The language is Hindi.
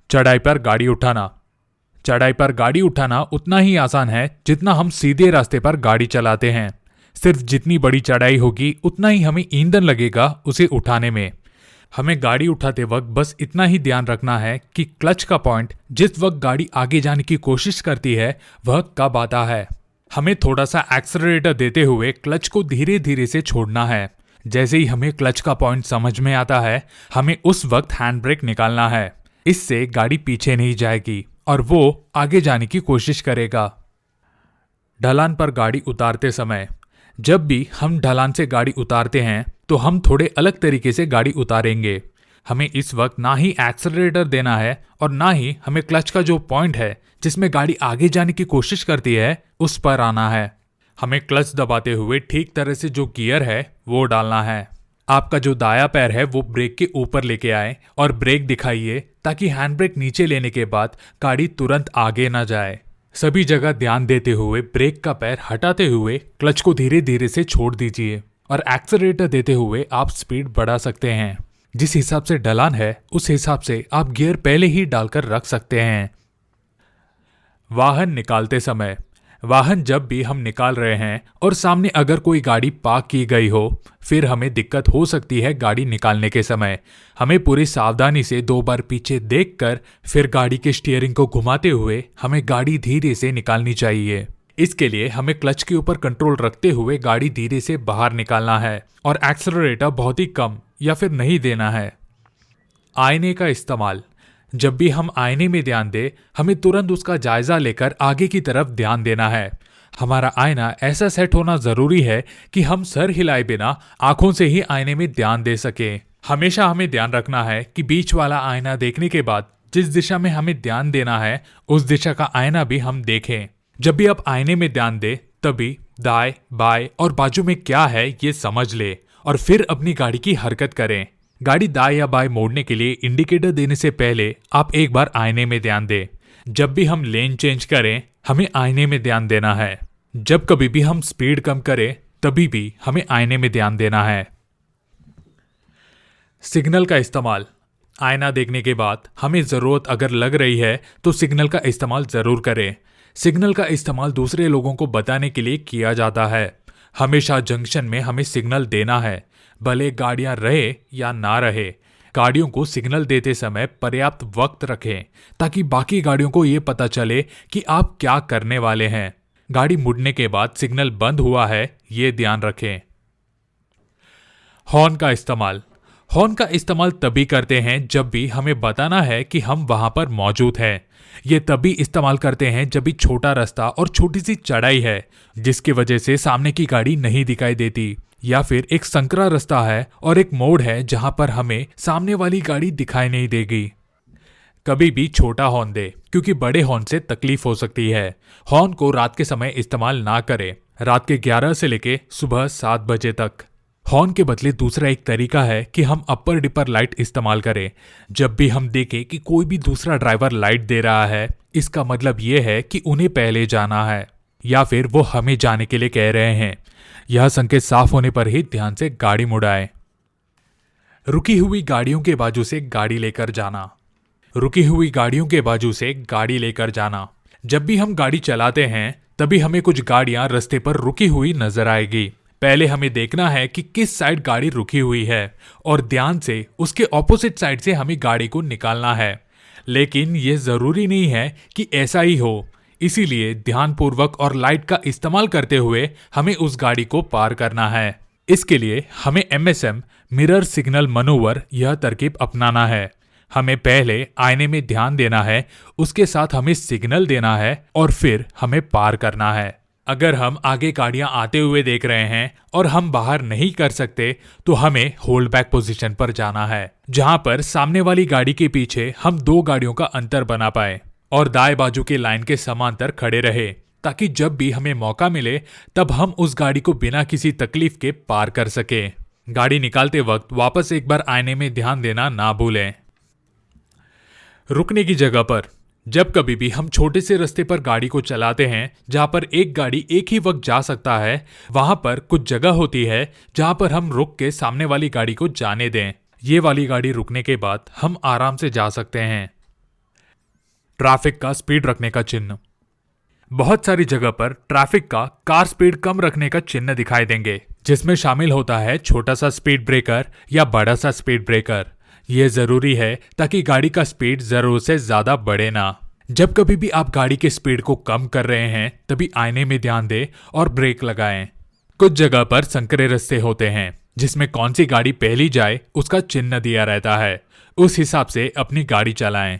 चढ़ाई पर गाड़ी उठाना। चढ़ाई पर गाड़ी उठाना उतना ही आसान है जितना हम सीधे रास्ते पर गाड़ी चलाते हैं। सिर्फ जितनी बड़ी चढ़ाई होगी उतना ही हमें ईंधन लगेगा उसे उठाने में। हमें गाड़ी उठाते वक्त बस इतना ही ध्यान रखना है कि क्लच का पॉइंट जिस वक्त गाड़ी आगे जाने की कोशिश करती है वह कब आता है। हमें थोड़ा सा एक्सेलरेटर देते हुए क्लच को धीरे धीरे से छोड़ना है। जैसे ही हमें क्लच का पॉइंट समझ में आता है हमें उस वक्त हैंड ब्रेक निकालना है। इससे गाड़ी पीछे नहीं जाएगी और वो आगे जाने की कोशिश करेगा। ढलान पर गाड़ी उतारते समय, जब भी हम ढलान से गाड़ी उतारते हैं तो हम थोड़े अलग तरीके से गाड़ी उतारेंगे। हमें इस वक्त ना ही एक्सेलरेटर देना है और ना ही हमें क्लच का जो पॉइंट है जिसमें गाड़ी आगे जाने की कोशिश करती है उस पर आना है। हमें क्लच दबाते हुए ठीक तरह से जो गियर है वो डालना है। आपका जो दायां पैर है वो ब्रेक के ऊपर लेके आए और ब्रेक दिखाइए ताकि हैंड ब्रेक नीचे लेने के बाद गाड़ी तुरंत आगे ना जाए। सभी जगह ध्यान देते हुए ब्रेक का पैर हटाते हुए क्लच को धीरे धीरे से छोड़ दीजिए और एक्सेलरेटर देते हुए आप स्पीड बढ़ा सकते हैं। जिस हिसाब से ढलान है उस हिसाब से आप गियर पहले ही डालकर रख सकते हैं। वाहन निकालते समय, वाहन जब भी हम निकाल रहे हैं और सामने अगर कोई गाड़ी पार्क की गई हो फिर हमें दिक्कत हो सकती है गाड़ी निकालने के समय। हमें पूरी सावधानी से 2 बार पीछे देखकर फिर गाड़ी के स्टीयरिंग को घुमाते हुए हमें गाड़ी धीरे से निकालनी चाहिए। इसके लिए हमें क्लच के ऊपर कंट्रोल रखते हुए गाड़ी धीरे से बाहर निकालना है और एक्सेलरेटर बहुत ही कम या फिर नहीं देना है। आईने का इस्तेमाल, जब भी हम आईने में ध्यान दें हमें तुरंत उसका जायजा लेकर आगे की तरफ ध्यान देना है। हमारा आईना ऐसा सेट होना जरूरी है कि हम सर हिलाए बिना आंखों से ही आईने में ध्यान दे सकें। हमेशा हमें ध्यान रखना है कि बीच वाला आईना देखने के बाद जिस दिशा में हमें ध्यान देना है उस दिशा का आईना भी हम देखें। जब भी आप आईने में ध्यान दें तभी दाएं, बाएं और बाजू में क्या है ये समझ ले और फिर अपनी गाड़ी की हरकत करें। गाड़ी दाएं या बाएं मोड़ने के लिए इंडिकेटर देने से पहले आप एक बार आईने में ध्यान दें। जब भी हम लेन चेंज करें हमें आईने में ध्यान देना है। जब कभी भी हम स्पीड कम करें तभी भी हमें आईने में ध्यान देना है। सिग्नल का इस्तेमाल, आईना देखने के बाद हमें जरूरत अगर लग रही है तो सिग्नल का इस्तेमाल जरूर करें। सिग्नल का इस्तेमाल दूसरे लोगों को बताने के लिए किया जाता है। हमेशा जंक्शन में हमें सिग्नल देना है, भले गाड़ियां रहे या ना रहे। गाड़ियों को सिग्नल देते समय पर्याप्त वक्त रखें ताकि बाकी गाड़ियों को ये पता चले कि आप क्या करने वाले हैं। गाड़ी मुड़ने के बाद सिग्नल बंद हुआ है ये ध्यान रखें। हॉर्न का इस्तेमाल, हॉर्न का इस्तेमाल तभी करते हैं जब भी हमें बताना है कि हम वहां पर मौजूद हैं। ये तभी इस्तेमाल करते हैं जब भी छोटा रास्ता और छोटी सी चढ़ाई है जिसकी वजह से सामने की गाड़ी नहीं दिखाई देती, या फिर एक संकरा रास्ता है और एक मोड़ है जहां पर हमें सामने वाली गाड़ी दिखाई नहीं देगी। कभी भी छोटा हॉर्न दे क्योंकि बड़े हॉर्न से तकलीफ हो सकती है। हॉर्न को रात के समय इस्तेमाल ना करें, रात के 11 से लेके सुबह 7 बजे तक। हॉर्न के बदले दूसरा एक तरीका है कि हम अपर डिपर लाइट इस्तेमाल करें। जब भी हम देखें कि कोई भी दूसरा ड्राइवर लाइट दे रहा है इसका मतलब ये है कि उन्हें पहले जाना है या फिर वो हमें जाने के लिए कह रहे हैं। यह संकेत साफ होने पर ही ध्यान से गाड़ी मुड़ाएं। रुकी हुई गाड़ियों के बाजू से गाड़ी लेकर जाना, रुकी हुई गाड़ियों के बाजू से गाड़ी लेकर जाना। जब भी हम गाड़ी चलाते हैं तभी हमें कुछ गाड़ियां रास्ते पर रुकी हुई नजर आएगी। पहले हमें देखना है कि किस साइड गाड़ी रुकी हुई है और ध्यान से उसके ऑपोजिट साइड से हमें गाड़ी को निकालना है। लेकिन यह जरूरी नहीं है कि ऐसा ही हो, इसीलिए ध्यानपूर्वक और लाइट का इस्तेमाल करते हुए हमें उस गाड़ी को पार करना है। इसके लिए हमें MSM मिरर सिग्नल मनोवर यह तरकीब अपनाना है। हमें पहले आईने में ध्यान देना है, उसके साथ हमें सिग्नल देना है और फिर हमें पार करना है। अगर हम आगे गाड़ियां आते हुए देख रहे हैं और हम बाहर नहीं कर सकते तो हमें होल्ड बैक पोजीशन पर जाना है, जहां पर सामने वाली गाड़ी के पीछे हम 2 गाड़ियों का अंतर बना पाए और दाएं बाजू के लाइन के समांतर खड़े रहे, ताकि जब भी हमें मौका मिले तब हम उस गाड़ी को बिना किसी तकलीफ के पार कर सके। गाड़ी निकालते वक्त वापस एक बार आईने में ध्यान देना ना भूलें। रुकने की जगह पर, जब कभी भी हम छोटे से रास्ते पर गाड़ी को चलाते हैं जहां पर एक गाड़ी एक ही वक्त जा सकता है, वहां पर कुछ जगह होती है जहां पर हम रुक के सामने वाली गाड़ी को जाने दें। ये वाली गाड़ी रुकने के बाद हम आराम से जा सकते हैं। ट्रैफिक का स्पीड रखने का चिन्ह। बहुत सारी जगह पर ट्रैफिक का कार स्पीड कम रखने का चिन्ह दिखाई देंगे, जिसमें शामिल होता है छोटा सा स्पीड ब्रेकर या बड़ा सा स्पीड ब्रेकर। यह जरूरी है ताकि गाड़ी का स्पीड जरूरत से ज्यादा बढ़े ना। जब कभी भी आप गाड़ी के स्पीड को कम कर रहे हैं तभी आईने में ध्यान दें और ब्रेक लगाएं। कुछ जगह पर संकरे रास्ते होते हैं जिसमें कौन सी गाड़ी पहली जाए उसका चिन्ह दिया रहता है। उस हिसाब से अपनी गाड़ी चलाएं।